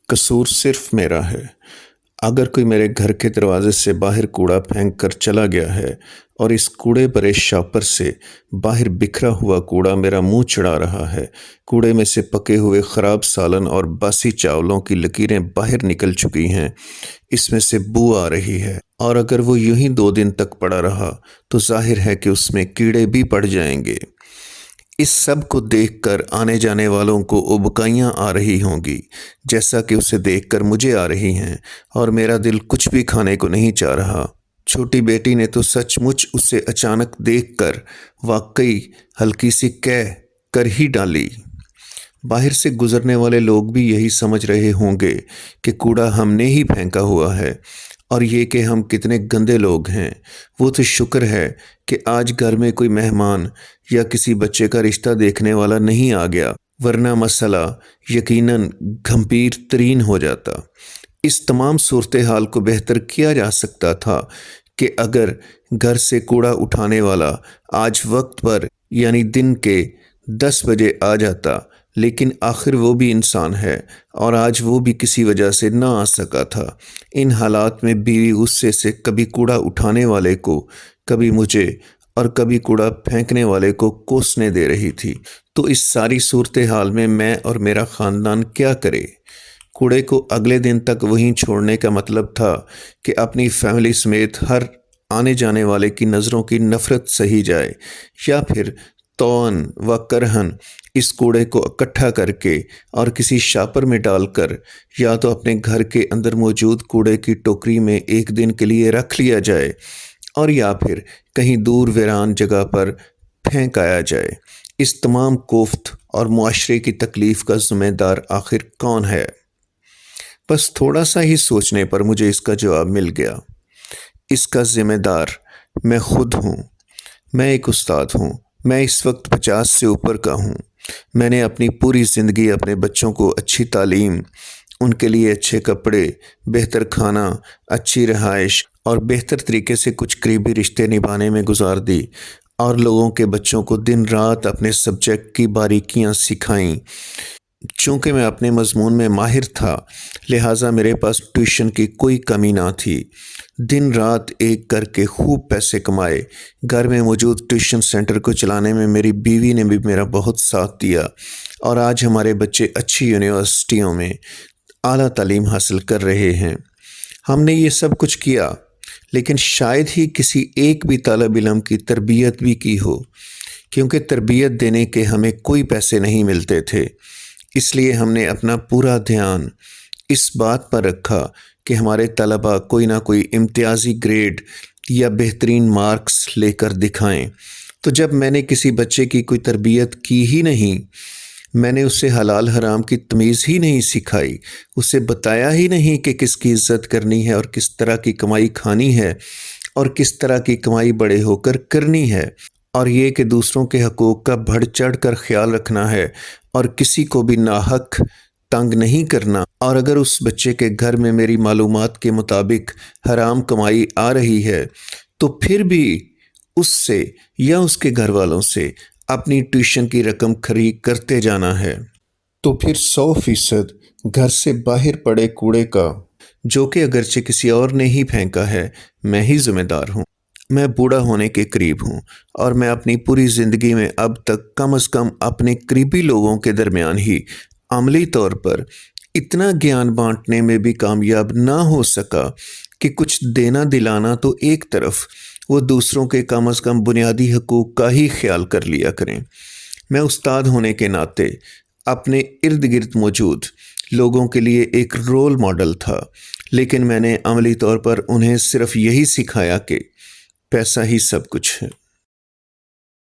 कसूर सिर्फ मेरा है। अगर कोई मेरे घर के दरवाजे से बाहर कूड़ा फेंक कर चला गया है और इस कूड़े भरे शॉपर से बाहर बिखरा हुआ कूड़ा मेरा मुंह चढ़ा रहा है, कूड़े में से पके हुए ख़राब सालन और बासी चावलों की लकीरें बाहर निकल चुकी हैं, इसमें से बू आ रही है, और अगर वो यूं ही 2 दिन तक पड़ा रहा तो जाहिर है कि उसमें कीड़े भी पड़ जाएंगे। इस सब को देखकर आने जाने वालों को उबकाइयाँ आ रही होंगी, जैसा कि उसे देखकर मुझे आ रही हैं, और मेरा दिल कुछ भी खाने को नहीं चाह रहा। छोटी बेटी ने तो सचमुच उसे अचानक देखकर वाकई हल्की सी कह कर ही डाली। बाहर से गुजरने वाले लोग भी यही समझ रहे होंगे कि कूड़ा हमने ही फेंका हुआ है, और ये कि हम कितने गंदे लोग हैं। वो तो शुक्र है कि आज घर में कोई मेहमान या किसी बच्चे का रिश्ता देखने वाला नहीं आ गया, वरना मसला यकीनन गंभीर तरीन हो जाता। इस तमाम सूरत हाल को बेहतर किया जा सकता था कि अगर घर से कूड़ा उठाने वाला आज वक्त पर यानी दिन के 10 बजे आ जाता, लेकिन आखिर वो भी इंसान है और आज वो भी किसी वजह से ना आ सका था। इन हालात में बीवी गुस्से से कभी कूड़ा उठाने वाले को, कभी मुझे और कभी कूड़ा फेंकने वाले को कोसने दे रही थी। तो इस सारी सूरत हाल में मैं और मेरा ख़ानदान क्या करे? कूड़े को अगले दिन तक वहीं छोड़ने का मतलब था कि अपनी फैमिली समेत हर आने जाने वाले की नज़रों की नफ़रत सही जाए, या फिर तौन व करहन इस कूड़े को इकट्ठा करके और किसी शापर में डालकर या तो अपने घर के अंदर मौजूद कूड़े की टोकरी में एक दिन के लिए रख लिया जाए, और या फिर कहीं दूर वीरान जगह पर फेंक आया जाए। इस तमाम कोफ्त और मुआशरे की तकलीफ़ का ज़िम्मेदार आखिर कौन है? बस थोड़ा सा ही सोचने पर मुझे इसका जवाब मिल गया। इसका ज़िम्मेदार मैं खुद हूँ। मैं एक उस्ताद हूँ। मैं इस वक्त 50 से ऊपर का हूँ। मैंने अपनी पूरी ज़िंदगी अपने बच्चों को अच्छी तालीम, उनके लिए अच्छे कपड़े, बेहतर खाना, अच्छी रहाइश और बेहतर तरीके से कुछ करीबी रिश्ते निभाने में गुजार दी, और लोगों के बच्चों को दिन रात अपने सब्जेक्ट की बारीकियाँ सिखाईं। चूँकि मैं अपने मज़मून में माहिर था, लिहाजा मेरे पास ट्यूशन की कोई कमी ना थी। दिन रात एक करके खूब पैसे कमाए। घर में मौजूद ट्यूशन सेंटर को चलाने में मेरी बीवी ने भी मेरा बहुत साथ दिया, और आज हमारे बच्चे अच्छी यूनिवर्सिटियों में आला तालीम हासिल कर रहे हैं। हमने ये सब कुछ किया, लेकिन शायद ही किसी एक भी तालिब इल्म की तरबियत भी की हो, क्योंकि तरबियत देने के हमें कोई पैसे नहीं मिलते थे। इसलिए हमने अपना पूरा ध्यान इस बात पर रखा कि हमारे तलबा कोई ना कोई इम्तियाज़ी ग्रेड या बेहतरीन मार्क्स लेकर दिखाएं। तो जब मैंने किसी बच्चे की कोई तरबियत की ही नहीं, मैंने उसे हलाल हराम की तमीज़ ही नहीं सिखाई, उसे बताया ही नहीं कि किसकी इज़्ज़त करनी है और किस तरह की कमाई खानी है और किस तरह की कमाई बड़े होकर करनी है, और ये कि दूसरों के हकूक़ का बढ़ चढ़ कर ख्याल रखना है और किसी को भी नाहक तंग नहीं करना। और अगर उस बच्चे के घर में मेरी मालूमात के मुताबिक हराम कमाई आ रही है, तो फिर भी उससे या उसके घर वालों से अपनी ट्यूशन की रकम खरीद करते जाना है। तो फिर 100% घर से बाहर पड़े कूड़े का, जो कि अगरचे किसी और ने ही फेंका है, मैं ही ज़िम्मेदार हूँ। मैं बूढ़ा होने के करीब हूँ, और मैं अपनी पूरी ज़िंदगी में अब तक कम से कम अपने करीबी लोगों के दरमियान ही अमली तौर पर इतना ज्ञान बांटने में भी कामयाब ना हो सका कि कुछ देना दिलाना तो एक तरफ, वो दूसरों के कम से कम बुनियादी हकूक़ का ही ख्याल कर लिया करें। मैं उस्ताद होने के नाते अपने इर्द गिर्द मौजूद लोगों के लिए एक रोल मॉडल था, लेकिन मैंने अमली तौर पर उन्हें सिर्फ यही सिखाया कि पैसा ही सब कुछ है।